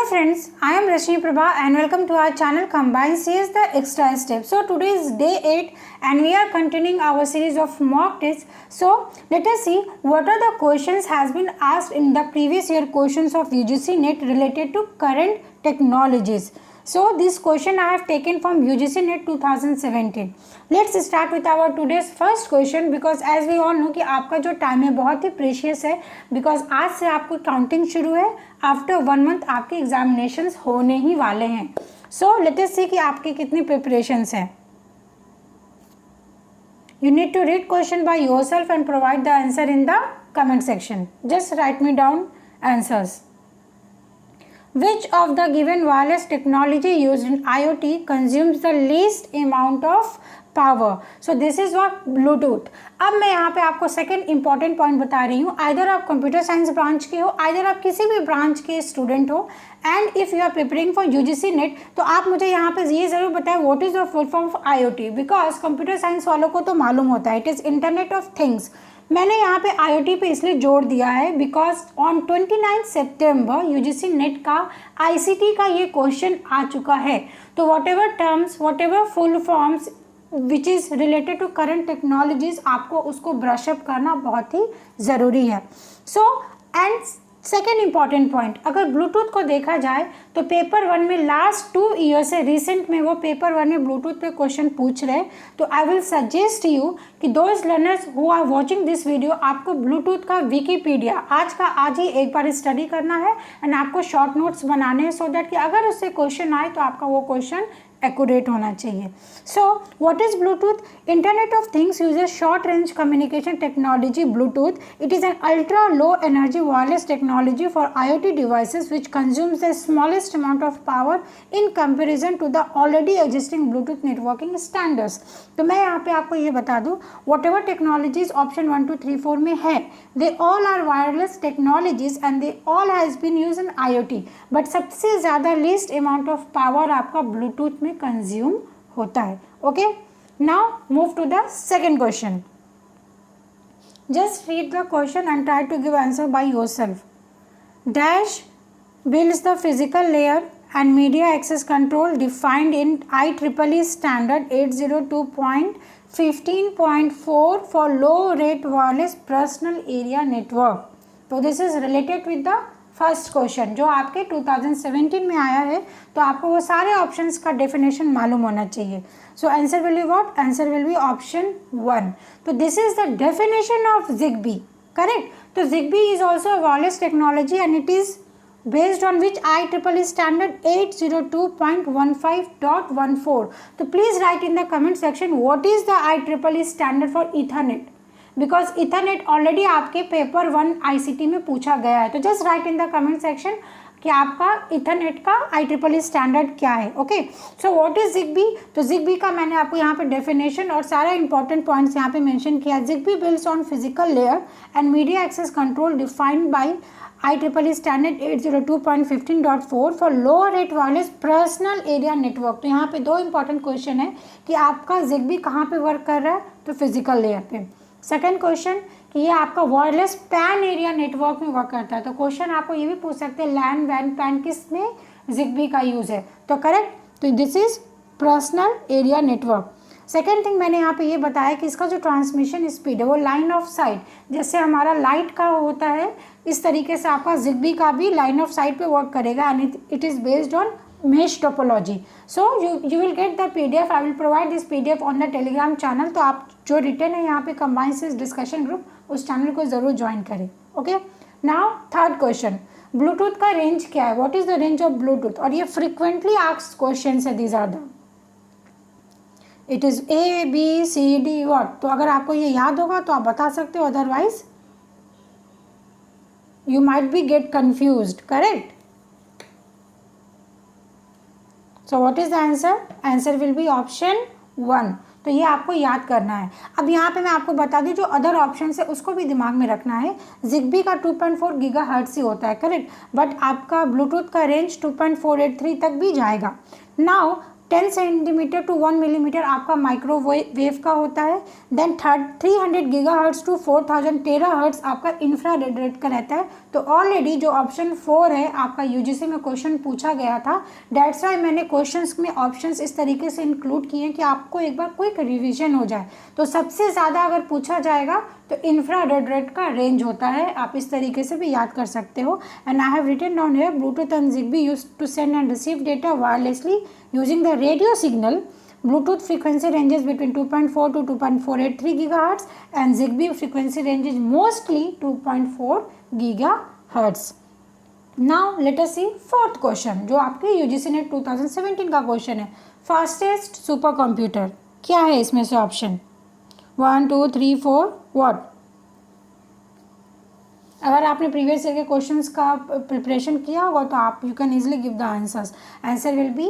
friends, I am Rashmi Prabha and welcome to our channel Combine CS the Extra Step. So today is day 8 and we are continuing our series of mock tests. So let us see what are the questions has been asked in the previous year questions of UGC NET related to current technologies. So this question I have taken from UGC NET 2017. Let's start with our today's first question because as we all know कि आपका जो time है बहुत ही precious है because आज से आपको counting शुरू है. आफ्टर 1 मंथ आपके एग्जामिनेशंस होने ही वाले हैं. सो लेट अस सी कि आपकी कितनी प्रिपरेशंस हैं. You need to read question by yourself and provide the answer in the comment section. Just write me down answers. Which of the given wireless technology used in IoT consumes the least amount of power? So this is what Bluetooth. अब मैं यहाँ पे आपको second important point बता रही हूँ. Either आप computer science branch के हो, आइदर आप किसी भी ब्रांच के स्टूडेंट हो and if you are preparing for UGC NET तो आप मुझे यहाँ पे ये ज़रूर बताएं what is the full form of IoT because computer science वालों को तो मालूम होता है it is internet of things. मैंने यहाँ पे IoT पे इसलिए जोड़ दिया है बिकॉज ऑन 29 सितंबर UGC नेट का ICT का ये क्वेश्चन आ चुका है. तो whatever terms what ever full forms which is related to current technologies आपको उसको ब्रशअप करना बहुत ही ज़रूरी है. So and second important point, अगर ब्लूटूथ को देखा जाए तो पेपर 1 में लास्ट 2 ईयर से रिसेंट में वो पेपर 1 में ब्लूटूथ पे क्वेश्चन पूछ रहे. तो आई विल सजेस्ट यू कि those learners who are watching this video आपको ब्लूटूथ का विकीपीडिया आज ही एक बार स्टडी करना है एंड आपको शॉर्ट नोट्स बनाने हैं सो दैट कि अगर उससे क्वेश्चन आए तो आपका वो क्वेश्चन एक्यूरेट होना चाहिए. So what is Bluetooth? Internet of things uses short range communication technology Bluetooth. It is an ultra low energy wireless technology for IoT devices which consumes the smallest amount of power in comparison to the already existing Bluetooth networking standards. तो मैं यहाँ पे आपको ये बता दूँ what ever technologies option 1 2 3 4 में है they all are wireless technologies and they all has been use in IoT but सबसे ज़्यादा लीस्ट अमाउंट ऑफ पावर आपका ब्लूटूथ में कंज्यूम होता है. Okay, now move to the second question. Just read the question and try to give answer by yourself. Dash builds the physical layer and media access control defined in IEEE standard 802.15.4 for low rate wireless personal area network. तो this is related with the first question जो आपके 2017 में आया है. तो आपको वो सारे ऑप्शंस का डेफिनेशन मालूम होना चाहिए. So answer will be what? Answer will be option 1. तो this is the definition of ZigBee. Correct. तो ZigBee is also a wireless technology and it is based on which IEEE standard 802.15.14. तो please write in the comment section what is the IEEE standard for Ethernet because Ethernet already आपके paper 1 ICT में पूछा गया है. तो just right in the comment section कि आपका Ethernet का IEEE स्टैंडर्ड क्या है. Okay, so what is ZigBee? तो ZigBee का मैंने आपको यहाँ पे डेफिनेशन और सारा इंपॉर्टेंट पॉइंट्स यहाँ पे मेंशन किया. ZigBee builds on physical layer and media access control defined by IEEE standard 802.15.4 for lower rate wireless personal area network. तो यहाँ पे 2 इंपॉर्टेंट क्वेश्चन है कि आपका ZigBee कहाँ पे वर्क कर रहा है. तो फिजिकल लेयर पे. सेकेंड क्वेश्चन कि ये आपका वायरलेस पैन एरिया नेटवर्क में वर्क करता है. तो क्वेश्चन आपको ये भी पूछ सकते हैं लैन वैन पैन किस में ZigBee का यूज़ है. तो करेक्ट. तो this is personal area network. Second thing मैंने यहाँ पे ये बताया कि इसका जो ट्रांसमिशन स्पीड है वो लाइन ऑफ साइट जैसे हमारा लाइट का होता है इस तरीके से आपका ZigBee का भी लाइन ऑफ साइट पे वर्क करेगा and it is based on mesh topology. So you will get the PDF. I will provide this PDF on the Telegram channel. तो आप जो रिटर्न है यहाँ पे कंबाइन से डिस्कशन ग्रुप उस चैनल को ज़रूर ज्वाइन करें. Okay, now third question. Bluetooth का रेंज क्या है? What is the range of Bluetooth? और ये फ्रिक्वेंटली आस्क्ड क्वेश्चन है. These are the it is ABCD what. तो अगर आपको ये याद होगा तो आप बता सकते हो, otherwise you might be get confused. Correct. So what is the answer? Answer will be option 1. तो ये आपको याद करना है. अब यहाँ पे मैं आपको बता दूँ जो अदर ऑप्शन है उसको भी दिमाग में रखना है. ZigBee का 2.4 GHz ही होता है. करेक्ट. बट आपका ब्लूटूथ का रेंज 2.483 तक भी जाएगा. नाउ 10 सेंटीमीटर टू 1 मिलीमीटर आपका माइक्रोवेव का होता है। देन 300 गीगाहर्ट्ज टू 4000 टेराहर्ट्ज आपका इंफ्रारेड का रहता है। तो ऑलरेडी जो ऑप्शन 4 है आपका यूजीसी में क्वेश्चन पूछा गया था, डेट्स वाई मैंने क्वेश्चंस में ऑप्शंस इस तरीके से इंक्लूड किए हैं कि आपको एक बार क्विक रिवीजन हो जाए। तो सबसे ज़्यादा अगर पूछा जाएगा तो इंफ्रारेड का रेंज होता है, आप इस तरीके से भी याद कर सकते हो। And I have written down here Bluetooth and ZigBee use to send and receive data wirelessly using the radio signal. Bluetooth frequency ranges between 2.4 to 2.483 gigahertz and Zigbee frequency range is mostly 2.4 gigahertz. Now let us see fourth question जो आपके UGC net 2017 का question है. Fastest super computer क्या है इसमें से option 1 2 3 4 what? अगर आपने प्रीवियस ईयर के क्वेश्चंस का प्रिपरेशन किया होगा तो आप you can easily give the answers. Answer will B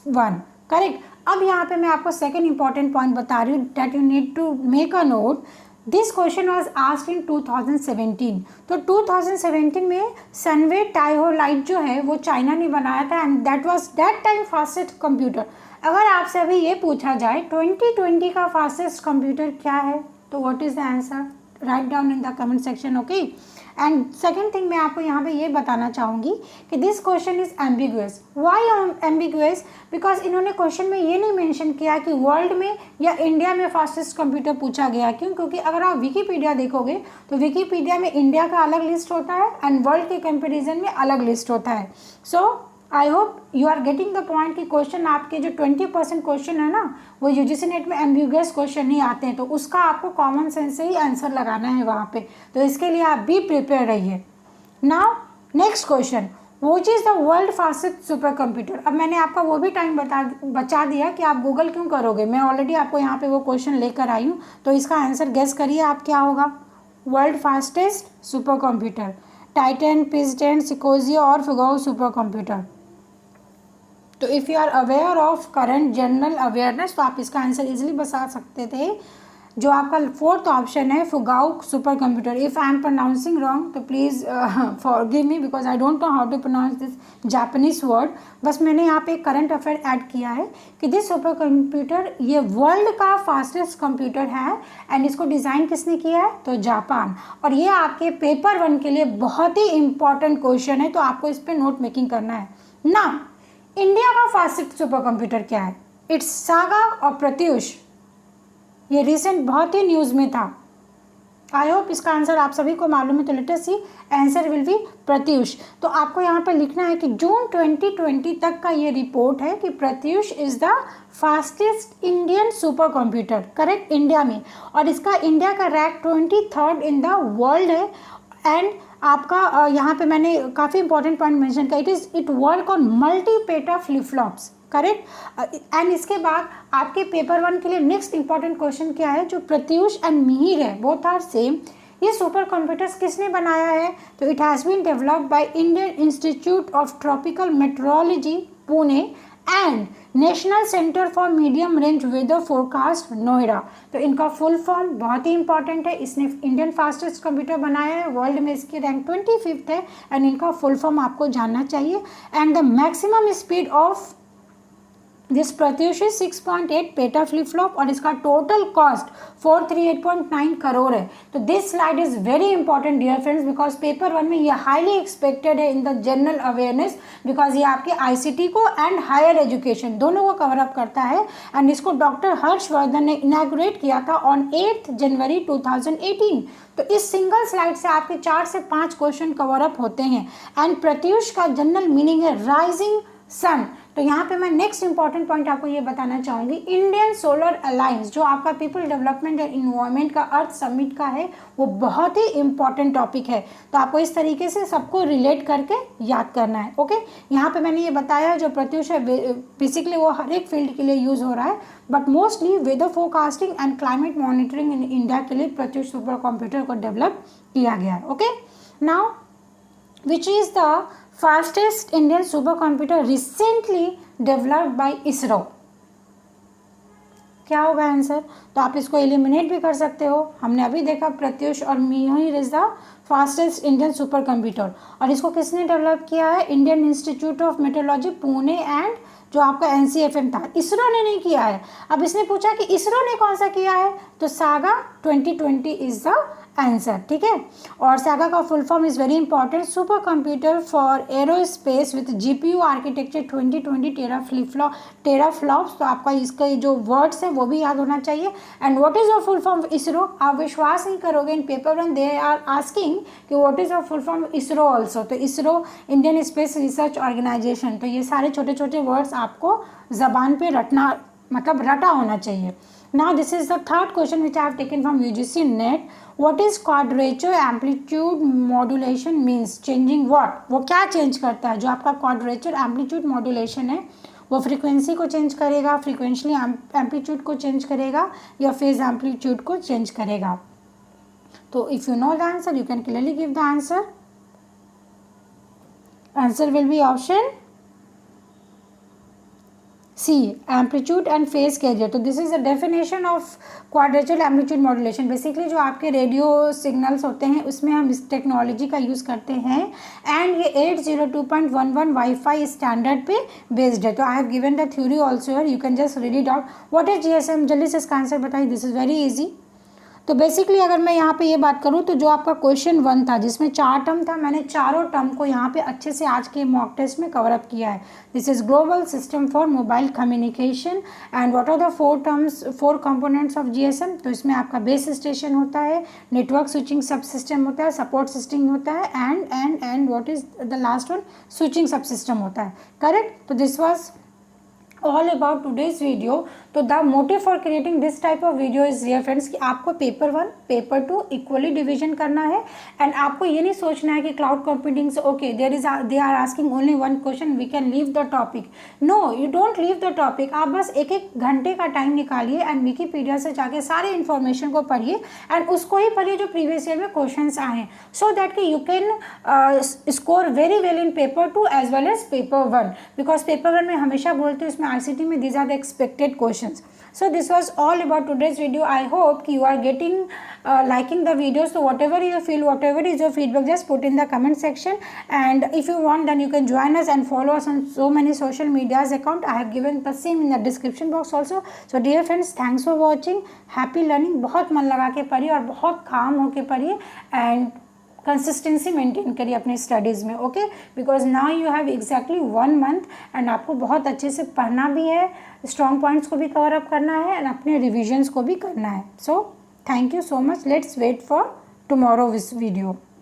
1. Correct. अब यहाँ पे मैं आपको सेकंड इंपॉर्टेंट पॉइंट बता रही हूँ that you need to make a note. This question was asked in 2017. तो 2017 में सनवे टाइहो लाइट जो है वो चाइना ने बनाया था and that was that time fastest computer. अगर आपसे अभी ये पूछा जाए 2020 का फास्टेस्ट कंप्यूटर क्या है तो what is the answer? Write down in the comment section. Okay. And second thing मैं आपको यहाँ पे ये बताना चाहूँगी कि this question is ambiguous. Why ambiguous? Because इन्होंने क्वेश्चन में ये नहीं मेंशन किया कि वर्ल्ड में या इंडिया में फास्टेस्ट कंप्यूटर पूछा गया. क्यों? क्योंकि अगर आप विकीपीडिया देखोगे तो विकीपीडिया में इंडिया का अलग लिस्ट होता है एंड वर्ल्ड के कंपेरिजन में अलग लिस्ट होता है. So I hope you are getting the point कि क्वेश्चन आपके जो 20% क्वेश्चन है ना वो यूजीसी नेट में एम्बिगुअस क्वेश्चन नहीं आते हैं, तो उसका आपको कॉमन सेंस से ही आंसर लगाना है वहाँ पे. तो इसके लिए आप भी प्रिपेयर रहिए. Now next question, which is the world fastest super computer. अब मैंने आपका वो भी टाइम बचा दिया कि आप गूगल क्यों करोगे. मैं ऑलरेडी आपको यहाँ पे वो क्वेश्चन लेकर आई हूँ. तो इसका आंसर गेस करिए आप क्या होगा. World fastest super computer Titan, पिस्टन, सिकोजियो और फिगो सुपर कंप्यूटर. तो if you are aware of current general awareness तो आप इसका आंसर इजीली बता सकते थे. जो आपका फोर्थ ऑप्शन है Fugaku super computer. If I am pronouncing wrong तो please forgive me because I don't know how to pronounce this Japanese word. बस मैंने यहाँ पे करंट अफेयर ऐड किया है कि दिस सुपर कंप्यूटर ये वर्ल्ड का फास्टेस्ट कंप्यूटर है एंड इसको डिज़ाइन किसने किया है तो जापान. और ये आपके पेपर 1 के लिए बहुत ही इंपॉर्टेंट क्वेश्चन है, तो आपको इस पर नोट मेकिंग करना है ना. इंडिया का फास्टेस्ट सुपर कंप्यूटर क्या है? इट्स सागा और प्रत्युष. ये रिसेंट बहुत ही न्यूज़ में था. आई होप इसका आंसर आप सभी को मालूम है. तो let us see answer will be Pratyush. तो आपको यहाँ पर लिखना है कि जून 2020 तक का ये रिपोर्ट है कि Pratyush is the fastest Indian super computer. Correct. India में. और इसका इंडिया का rank 23rd in the world है. एंड आपका यहाँ पे मैंने काफ़ी इंपॉर्टेंट पॉइंट मेंशन किया. It work on multi PETA flip flops. Correct. And इसके बाद आपके पेपर 1 के लिए नेक्स्ट इंपॉर्टेंट क्वेश्चन क्या है जो प्रत्युष एंड मिहिर है बोथ आर सेम. ये सुपर कंप्यूटर्स किसने बनाया है तो it has been developed by Indian Institute of Tropical Meteorology Pune and National Centre for Medium Range Weather Forecast Noida. तो इनका फुल फॉर्म बहुत ही इंपॉर्टेंट है. इसने इंडियन फास्टेस्ट कंप्यूटर बनाया है. वर्ल्ड में इसकी रैंक 25th है एंड इनका फुल फॉर्म आपको जानना चाहिए. And the maximum speed of this Pratyush 6.8 peta flip flop और इसका टोटल कॉस्ट 438.9 करोड़ है. तो this slide is very important dear friends because paper 1 में ये हाईली एक्सपेक्टेड है in the general awareness because ये आपके आईसीटी को एंड हायर एजुकेशन दोनों को कवर अप करता है. एंड इसको डॉक्टर हर्षवर्धन ने इनॉग्रेट किया था ऑन 8 जनवरी 2018. तो इस सिंगल स्लाइड से आपके 4 से 5 क्वेश्चन कवर अप होते हैं. एंड प्रत्युष का जनरल मीनिंग है राइजिंग सन. तो यहाँ पे मैं नेक्स्ट इंपॉर्टेंट पॉइंट आपको ये बताना चाहूँगी. इंडियन सोलर अलायंस जो आपका पीपल डेवलपमेंट एंड इन्वायरमेंट का अर्थ समिट का है वो बहुत ही इंपॉर्टेंट टॉपिक है. तो आपको इस तरीके से सबको रिलेट करके याद करना है. ओके. यहाँ पे मैंने ये बताया जो प्रत्युष है बेसिकली वो हर एक फील्ड के लिए यूज़ हो रहा है but mostly weather forecasting and climate monitoring in India के लिए प्रत्युष सुपर कंप्यूटर को डेवलप किया गया है. Okay. Now which is the fastest Indian super computer recently developed by ISRO. क्या होगा आंसर? तो आप इसको एलिमिनेट भी कर सकते हो. हमने अभी देखा प्रत्युष और Mihir is the fastest Indian super computer और इसको किसने डेवलप किया है? Indian Institute of metrology Pune and जो आपका NCFM था, इसरो ने नहीं किया है। अब इसने पूछा कि इसरो ने कौन सा किया है, तो सागा 2020 इज द आंसर, ठीक है। और सागा का full form is very important, super computer for aerospace with GPU architecture 2020 teraflops. तो आपका इसका जो वर्ड्स है वो भी याद होना चाहिए। And what is your full form ISRO, आप विश्वास नहीं करोगे, in paper one they are asking कि what is your full form ISRO also. तो ISRO Indian space research organisation. तो ये सारे छोटे छोटे वर्ड्स आपको जबान पे रटना, मतलब रटा होना चाहिए। Now this is the third question which I have taken from UGC NET. What is quadrature amplitude modulation means? Changing what? वो क्या चेंज करता है? जो आपका quadrature amplitude modulation है वो फ्रीक्वेंसी को चेंज करेगा, फ्रीक्वेंशली एम्पलीट्यूड को चेंज करेगा, या फेज एम्पलीट्यूड को चेंज करेगा। तो if you know the answer you can clearly give the answer. Answer will be option C, amplitude and phase carrier। तो this is the definition of quadrature amplitude modulation. Basically जो आपके radio signals होते हैं उसमें हम इस technology का use करते हैं, एंड ये 802.11 वाईफाई स्टैंडर्ड पे बेस्ड है। तो I have given the theory also, you can just read it out. What is GSM, जल्दी से इसका आंसर बताइए। This is very easy. तो बेसिकली अगर मैं यहाँ पे ये बात करूँ तो जो आपका क्वेश्चन 1 था जिसमें 4 टर्म था, मैंने चारों टर्म को यहाँ पे अच्छे से आज के मॉक टेस्ट में कवर अप किया है। This is global system for mobile communication and what are the 4 components of GSM। तो इसमें आपका बेस स्टेशन होता है, नेटवर्क स्विचिंग सब सिस्टम होता है, सपोर्ट सिस्टम होता है, and what is the last one, switching sub system होता है। करेक्ट। तो this was all about today's video। तो the motive for creating this type of video is dear friends कि आपको पेपर 1 पेपर 2 इक्वली डिवीजन करना है, and आपको ये नहीं सोचना है कि क्लाउड कंप्यूटिंग से okay they are asking only 1 question we can leave the topic. No, you don't leave the topic. आप बस एक घंटे का टाइम निकालिए एंड विकीपीडिया से जाके सारे इन्फॉर्मेशन को पढ़िए एंड उसको ही पढ़िए जो प्रीवियस ईयर में क्वेश्चन आए हैं, सो दैट कि you can score very well in paper 2 as well as paper 1। Because paper 1 में हमेशा बोलते हैं उसमें RCT में these are the expected questions। So this was all about today's video। I hope you are getting liking the video। So whatever you feel, whatever is your feedback, just put in the comment section, and if you want then you can join us and follow us on so many social medias account। I have given the same in the description box also। So dear friends, thanks for watching। happy learning। बहुत मन लगा के पढ़िए और बहुत काम होके पढ़िए, एंड कंसिस्टेंसी मेंटेन करिए अपनी स्टडीज़ में, okay. Because now you have exactly 1 month and आपको बहुत अच्छे से पढ़ना भी है, स्ट्रॉन्ग पॉइंट्स को भी कवर अप करना है एंड अपने रिविजन्स को भी करना है। So thank you so much. Let's wait for tomorrow this video.